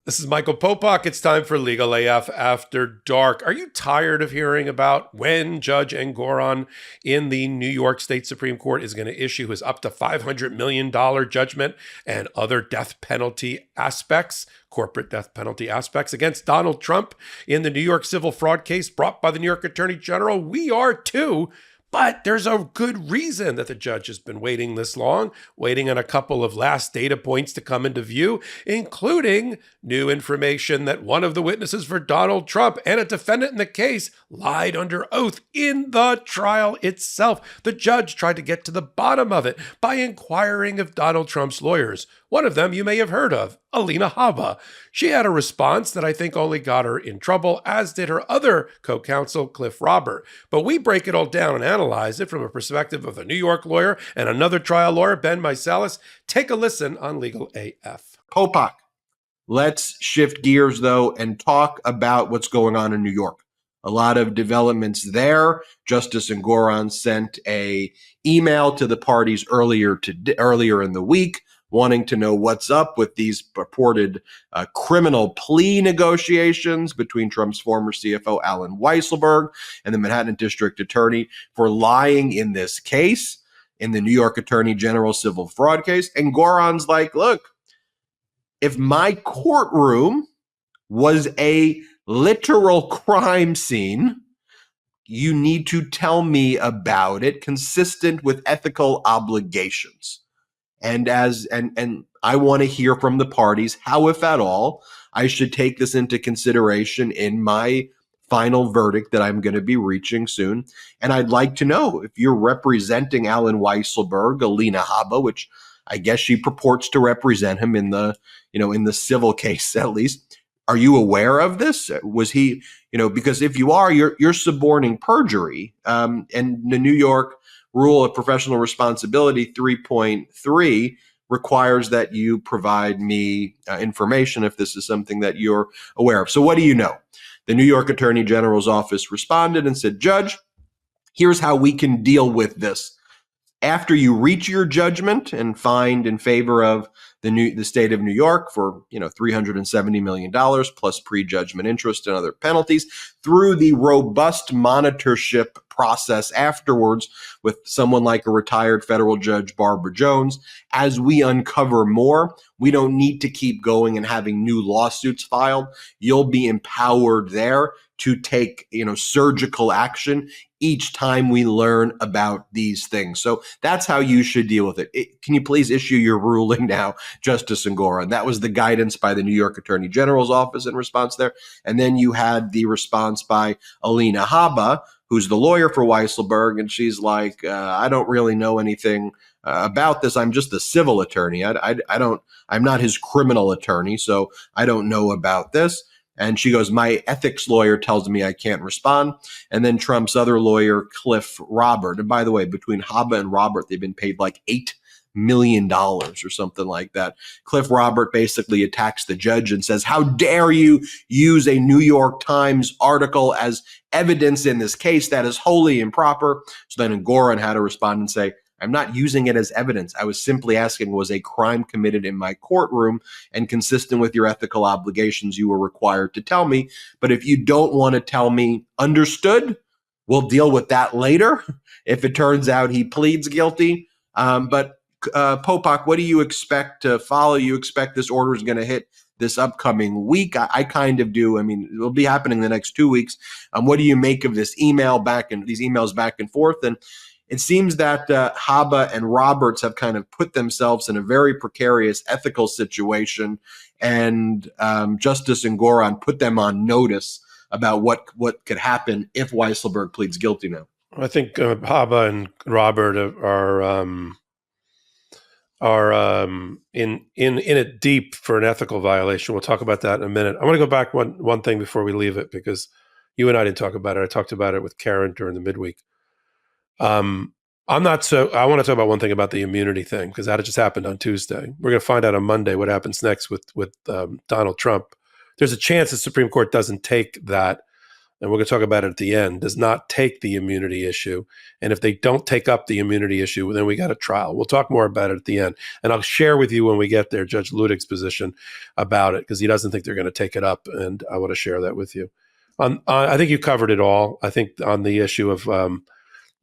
This is Michael Popok. It's time for Legal AF After Dark. Are you tired of hearing about when Judge Engoron in the New York State Supreme Court is going to issue his up to $500 million judgment and other death penalty aspects, corporate death penalty aspects against Donald Trump in the New York civil fraud case brought by the New York Attorney General? We are too. But there's a good reason that the judge has been waiting this long, waiting on a couple of last data points to come into view, including new information that one of the witnesses for Donald Trump and a defendant in the case lied under oath in the trial itself. The judge tried to get to the bottom of it by inquiring of Donald Trump's lawyers. One of them you may have heard of, Alina Habba. She had a response that I think only got her in trouble, as did her other co-counsel, Cliff Robert. But we break it all down and analyze it from a perspective of a New York lawyer and another trial lawyer, Ben Meiselas. Take a listen on Legal AF. Popok, let's shift gears, though, and talk about what's going on in New York. A lot of developments there. Justice Engoron sent a email to the parties earlier in the week, wanting to know what's up with these purported criminal plea negotiations between Trump's former CFO, Allen Weisselberg, and the Manhattan District Attorney for lying in this case, in the New York Attorney General civil fraud case. And Goron's like, look, if my courtroom was a literal crime scene, you need to tell me about it consistent with ethical obligations. And I want to hear from the parties how, if at all, I should take this into consideration in my final verdict that I'm going to be reaching soon. And I'd like to know if you're representing Allen Weisselberg, Alina Habba, which I guess she purports to represent him in the civil case, at least. Are you aware of this? Was he, because if you are, you're suborning perjury. And the New York Rule of Professional Responsibility 3.3 requires that you provide me information if this is something that you're aware of. So what do you know? The New York Attorney General's office responded and said, Judge, here's how we can deal with this. After you reach your judgment and find in favor of the state of New York for $370 million plus prejudgment interest and other penalties, through the robust monitorship process afterwards with someone like a retired federal judge, Barbara Jones, as we uncover more, we don't need to keep going and having new lawsuits filed. You'll be empowered there to take surgical action each time we learn about these things. So that's how you should deal with it. Can you please issue your ruling now, Justice Engoron? That was the guidance by the New York Attorney General's office in response there. And then you had the response by Alina Habba, who's the lawyer for Weisselberg, and she's like, I don't really know anything about this. I'm just the civil attorney. I'm not his criminal attorney, so I don't know about this. And she goes, my ethics lawyer tells me I can't respond. And then Trump's other lawyer, Cliff Robert. And by the way, between Habba and Robert, they've been paid like $8 million or something like that. Cliff Robert basically attacks the judge and says, how dare you use a New York Times article as evidence in this case? That is wholly improper. So then Engoron had to respond and say, I'm not using it as evidence. I was simply asking, was a crime committed in my courtroom and consistent with your ethical obligations you were required to tell me? But if you don't want to tell me, understood, we'll deal with that later if it turns out he pleads guilty. But Popok, what do you expect to follow? You expect this order is going to hit this upcoming week? I kind of do. I mean, it'll be happening the next 2 weeks. What do you make of this emails back and forth? And it seems that Habba and Roberts have kind of put themselves in a very precarious ethical situation, and Justice Engoron put them on notice about what could happen if Weisselberg pleads guilty now. I think Habba and Robert are in it deep for an ethical violation. We'll talk about that in a minute. I want to go back one thing before we leave it, because you and I didn't talk about it. I talked about it with Karen during the midweek. I want to talk about one thing about the immunity thing, because that just happened on Tuesday. We're going to find out on Monday what happens next with Donald Trump. There's a chance the Supreme Court doesn't take that and we're going to talk about it at the end, does not take the immunity issue. And if they don't take up the immunity issue, then we got a trial. We'll talk more about it at the end. And I'll share with you when we get there Judge Ludig's position about it, because he doesn't think they're going to take it up. And I want to share that with you. I think you covered it all. I think on the issue of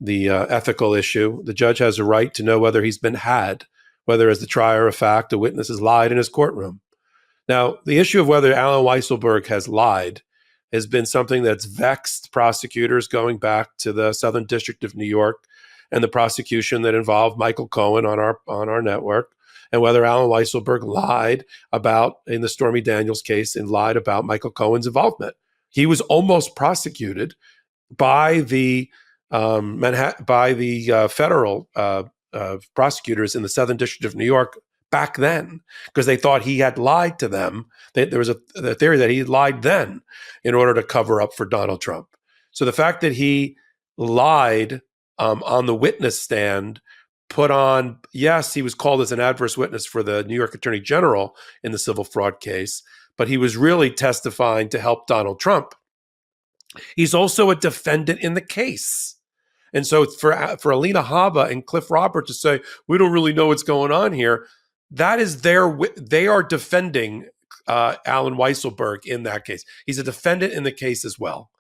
the ethical issue, the judge has a right to know whether he's been had, whether as the trier of fact, a witness has lied in his courtroom. Now, the issue of whether Alan Weisselberg has lied has been something that's vexed prosecutors going back to the Southern District of New York and the prosecution that involved Michael Cohen on our network, and whether Alan Weisselberg lied about, in the Stormy Daniels case, and lied about Michael Cohen's involvement. He was almost prosecuted by the federal prosecutors in the Southern District of New York back then, because they thought he had lied to them. There was a theory that he lied then in order to cover up for Donald Trump. So the fact that he lied on the witness stand put on, yes, he was called as an adverse witness for the New York Attorney General in the civil fraud case, but he was really testifying to help Donald Trump. He's also a defendant in the case. And so for Alina Habba and Cliff Robert to say, we don't really know what's going on here, that is they are defending Alan Weisselberg in that case. He's a defendant in the case as well.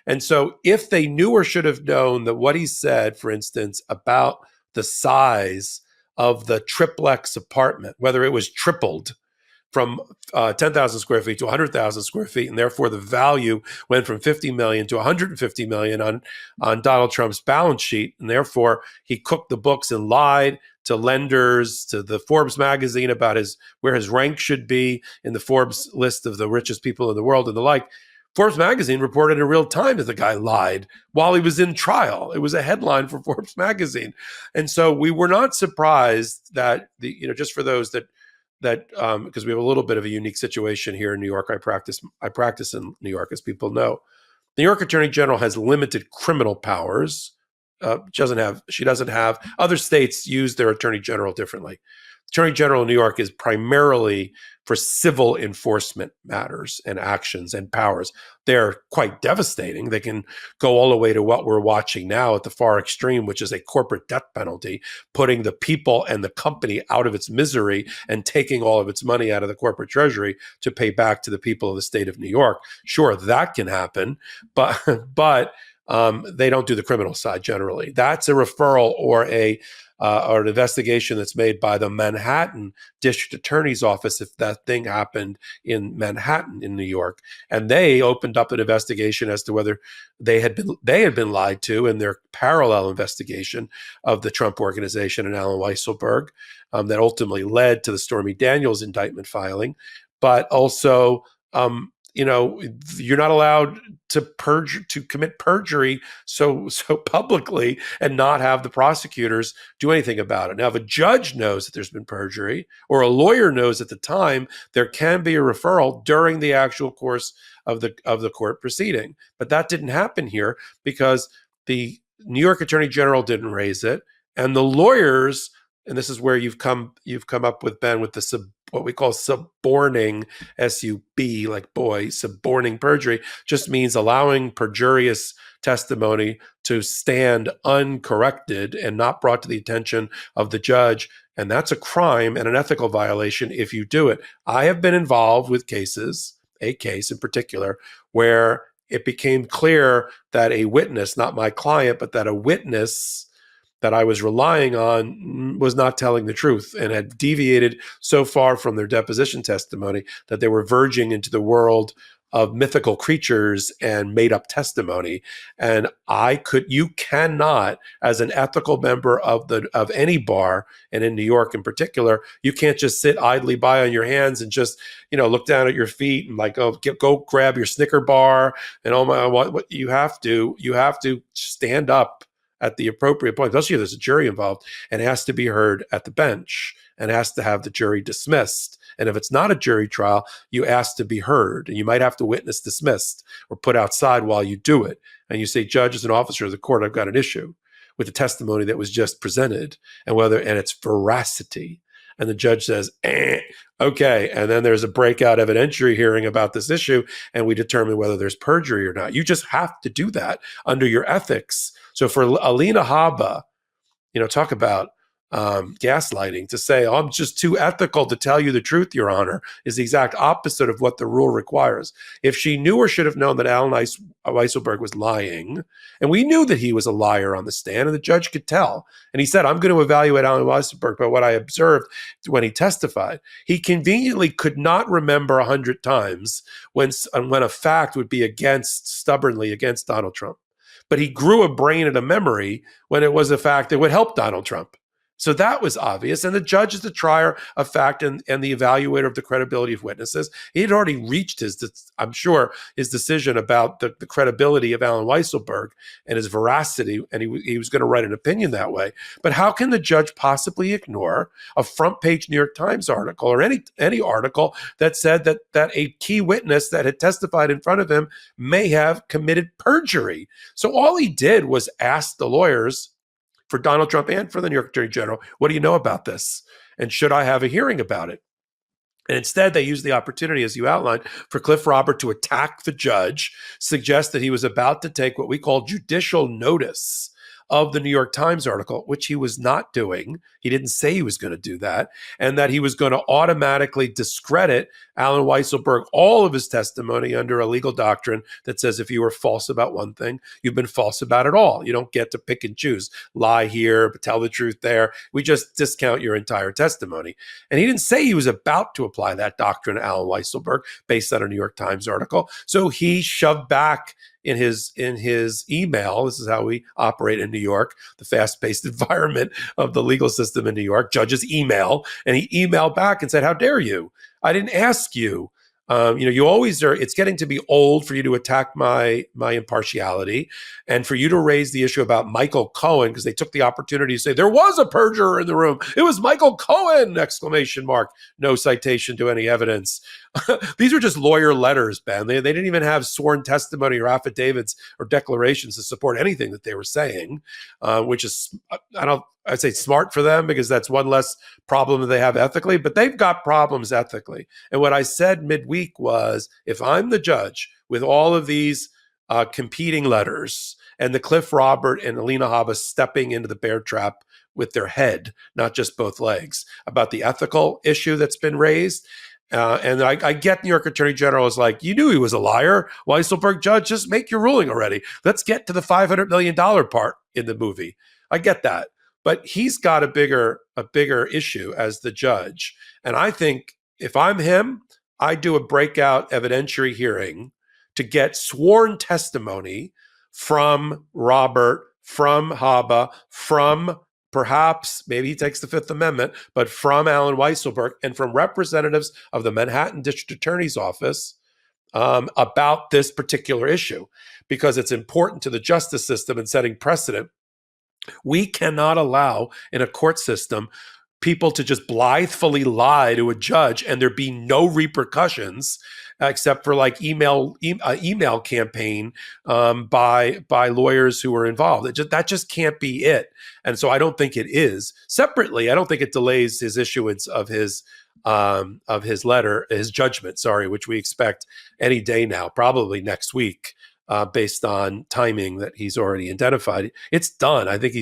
And so if they knew or should have known that what he said, for instance, about the size of the triplex apartment, whether it was tripled from 10,000 square feet to 100,000 square feet, and therefore the value went from 50 million to 150 million on Donald Trump's balance sheet, and therefore he cooked the books and lied to lenders, to the Forbes magazine about where his rank should be in the Forbes list of the richest people in the world and the like. Forbes magazine reported in real time that the guy lied while he was in trial. It was a headline for Forbes magazine. And so we were not surprised that, just for those that because we have a little bit of a unique situation here in New York. I practice in New York, as people know. The New York Attorney General has limited criminal powers. She doesn't have. Other states use their Attorney General differently. The Attorney General of New York is primarily for civil enforcement matters and actions and powers. They're quite devastating. They can go all the way to what we're watching now at the far extreme, which is a corporate death penalty, putting the people and the company out of its misery and taking all of its money out of the corporate treasury to pay back to the people of the state of New York. Sure, that can happen, but they don't do the criminal side generally. That's a referral or an investigation that's made by the Manhattan District Attorney's Office if that thing happened in Manhattan in New York. And they opened up an investigation as to whether they had been lied to in their parallel investigation of the Trump Organization and Alan Weisselberg that ultimately led to the Stormy Daniels indictment filing. But also, you're not allowed to commit perjury so publicly and not have the prosecutors do anything about it. Now, if a judge knows that there's been perjury, or a lawyer knows at the time, there can be a referral during the actual course of the court proceeding. But that didn't happen here because the New York Attorney General didn't raise it, and the lawyers. And this is where you've come up with, Ben, with what we call suborning, S-U-B, like boy, suborning perjury, just means allowing perjurious testimony to stand uncorrected and not brought to the attention of the judge. And that's a crime and an ethical violation if you do it. I have been involved with a case in particular, where it became clear that a witness, not my client, but that a witness that I was relying on was not telling the truth and had deviated so far from their deposition testimony that they were verging into the world of mythical creatures and made up testimony. And you cannot, as an ethical member of any bar, and in New York in particular, you can't just sit idly by on your hands and just, look down at your feet and like, go grab your Snicker bar and what you have to stand up at the appropriate point, especially if there's a jury involved, and has to be heard at the bench and has to have the jury dismissed. And if it's not a jury trial, you ask to be heard, and you might have to witness dismissed or put outside while you do it. And you say, Judge, as an officer of the court, I've got an issue with the testimony that was just presented and its veracity. And the judge says, okay. And then there's a breakout evidentiary hearing about this issue, and we determine whether there's perjury or not. You just have to do that under your ethics. So for Alina Habba, talk about gaslighting, to say, oh, I'm just too ethical to tell you the truth, Your Honor, is the exact opposite of what the rule requires. If she knew or should have known that Alan Weisselberg was lying, and we knew that he was a liar on the stand, and the judge could tell, and he said, I'm going to evaluate Alan Weisselberg by what I observed when he testified. He conveniently could not remember 100 times when a fact would be stubbornly against Donald Trump. But he grew a brain and a memory when it was a fact that would help Donald Trump. So that was obvious. And the judge is the trier of fact and the evaluator of the credibility of witnesses. He had already reached his decision about the credibility of Alan Weisselberg and his veracity, and he was going to write an opinion that way. But how can the judge possibly ignore a front page New York Times article or any article that said that a key witness that had testified in front of him may have committed perjury? So all he did was ask the lawyers for Donald Trump and for the New York Attorney General, what do you know about this? And should I have a hearing about it? And instead, they used the opportunity, as you outlined, for Cliff Robert to attack the judge, suggest that he was about to take what we call judicial notice of the New York Times article, which he was not doing. He didn't say he was going to do that, and that he was going to automatically discredit Alan Weisselberg, all of his testimony, under a legal doctrine that says if you were false about one thing, you've been false about it all. You don't get to pick and choose, lie here, but tell the truth there. We just discount your entire testimony. And he didn't say he was about to apply that doctrine to Alan Weisselberg based on a New York Times article. So he shoved back in his email. This is how we operate in New York, the fast-paced environment of the legal system in New York, judges email, and he emailed back and said, how dare you? I didn't ask you. You always are. It's getting to be old for you to attack my impartiality, and for you to raise the issue about Michael Cohen, because they took the opportunity to say there was a perjurer in the room. It was Michael Cohen! Exclamation mark. No citation to any evidence. These are just lawyer letters, Ben. They didn't even have sworn testimony or affidavits or declarations to support anything that they were saying, which is I'd say smart for them, because that's one less problem that they have ethically, but they've got problems ethically. And what I said midweek was, if I'm the judge with all of these competing letters and the Cliff Robert and Alina Habba stepping into the bear trap with their head, not just both legs, about the ethical issue that's been raised, and I get New York Attorney General is like, you knew he was a liar. Weisselberg, judge, just make your ruling already. Let's get to the $500 million part in the movie. I get that. But he's got a bigger issue as the judge. And I think if I'm him, I do a breakout evidentiary hearing to get sworn testimony from Robert, from Habba, from perhaps, maybe he takes the Fifth Amendment, but from Alan Weisselberg and from representatives of the Manhattan District Attorney's Office about this particular issue, because it's important to the justice system and setting precedent. We cannot allow in a court system people to just blithely lie to a judge and there be no repercussions except for like email campaign by lawyers who are involved. That just can't be it. And so I don't think it is. Separately, I don't think it delays his issuance of his letter, his judgment, which we expect any day now, probably next week. Based on timing that he's already identified. It's done. I think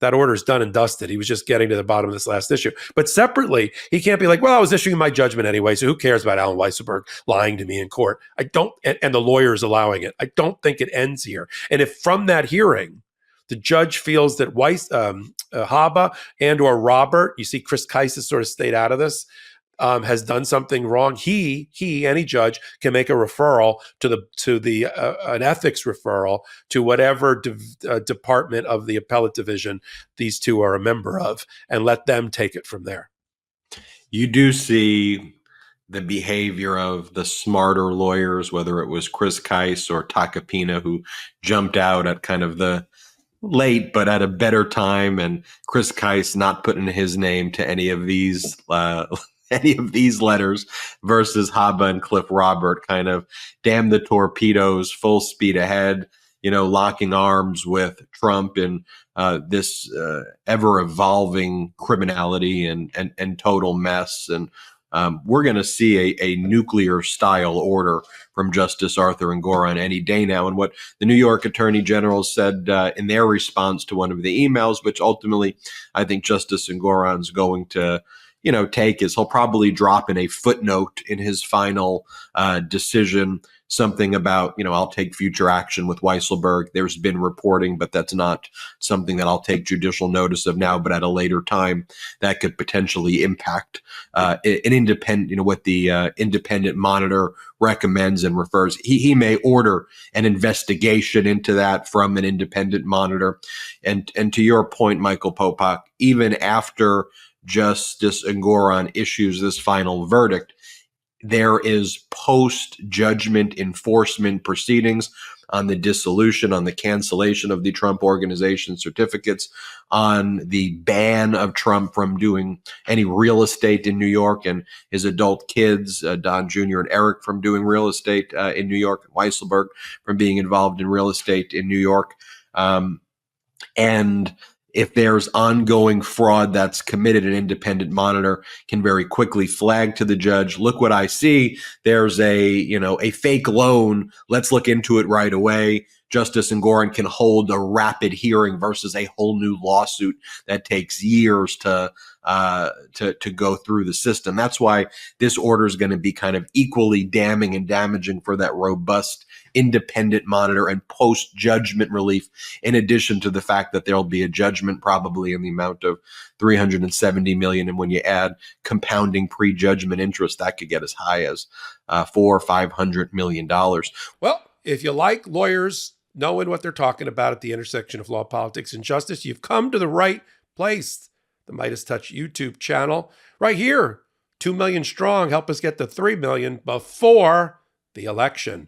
that order's done and dusted. He was just getting to the bottom of this last issue. But separately, he can't be like, well, I was issuing my judgment anyway, so who cares about Alan Weisselberg lying to me in court? And the lawyers allowing it. I don't think it ends here. And if from that hearing, the judge feels that Habba and or Robert, you see Chris Keiss has sort of stayed out of this, has done something wrong, any judge can make a referral to an ethics referral to whatever department of the appellate division these two are a member of, and let them take it from there. You do see the behavior of the smarter lawyers, whether it was Chris Keiss or Takapina, who jumped out at kind of the late, but at a better time, and Chris Keiss not putting his name to any of these letters, versus Habba and Cliff Robert kind of damn the torpedoes, full speed ahead. locking arms with Trump in this ever evolving criminality and total mess. And we're going to see a nuclear style order from Justice Arthur Engoron any day now. And what the New York Attorney General said in their response to one of the emails, which ultimately I think Justice Engoron's going to take, is he'll probably drop in a footnote in his final decision something about, I'll take future action with Weisselberg. There's been reporting, but that's not something that I'll take judicial notice of now, but at a later time that could potentially impact an independent, what the independent monitor recommends and refers. He may order an investigation into that from an independent monitor. And to your point, Michael Popok, even after Justice Engoron issues this final verdict, there is post-judgment enforcement proceedings on the dissolution, on the cancellation of the Trump Organization certificates, on the ban of Trump from doing any real estate in New York, and his adult kids, Don Jr. and Eric, from doing real estate in New York, and Weisselberg from being involved in real estate in New York. And if there's ongoing fraud that's committed, an independent monitor can very quickly flag to the judge, look what I see. There's a fake loan. Let's look into it right away. Justice Engoron can hold a rapid hearing versus a whole new lawsuit that takes years to go through the system. That's why this order is going to be kind of equally damning and damaging for that robust independent monitor and post-judgment relief, in addition to the fact that there'll be a judgment probably in the amount of $370 million. And when you add compounding pre-judgment interest, that could get as high as $400 or $500 million. Well, if you like lawyers knowing what they're talking about at the intersection of law, politics, and justice, you've come to the right place. The MeidasTouch YouTube channel right here, 2 million strong. Help us get to 3 million before the election.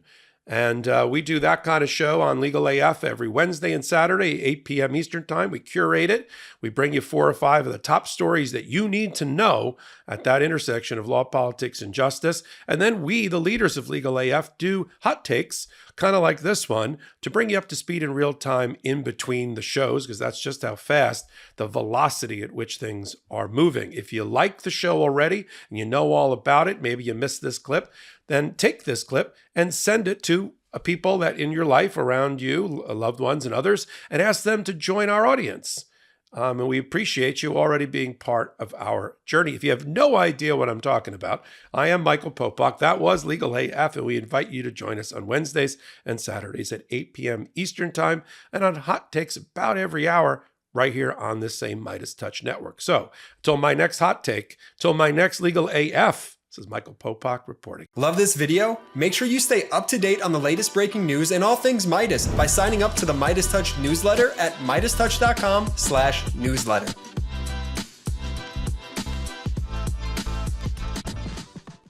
And we do that kind of show on Legal AF every Wednesday and Saturday, 8 p.m. Eastern time. We curate it. We bring you 4 or 5 of the top stories that you need to know at that intersection of law, politics, and justice. And then we, the leaders of Legal AF, do hot takes, kind of like this one, to bring you up to speed in real time in between the shows, because that's just how fast, the velocity at which things are moving. If you like the show already and you know all about it, maybe you missed this clip, then take this clip and send it to people that in your life, around you, loved ones and others, and ask them to join our audience. And we appreciate you already being part of our journey. If you have no idea what I'm talking about, I am Michael Popok. That was Legal AF, and we invite you to join us on Wednesdays and Saturdays at 8 p.m. Eastern time, and on hot takes about every hour right here on this same MeidasTouch network. So until my next hot take, till my next Legal AF, this is Michael Popok reporting. Love this video? Make sure you stay up to date on the latest breaking news and all things Meidas by signing up to the MeidasTouch newsletter at MeidasTouch.com/newsletter.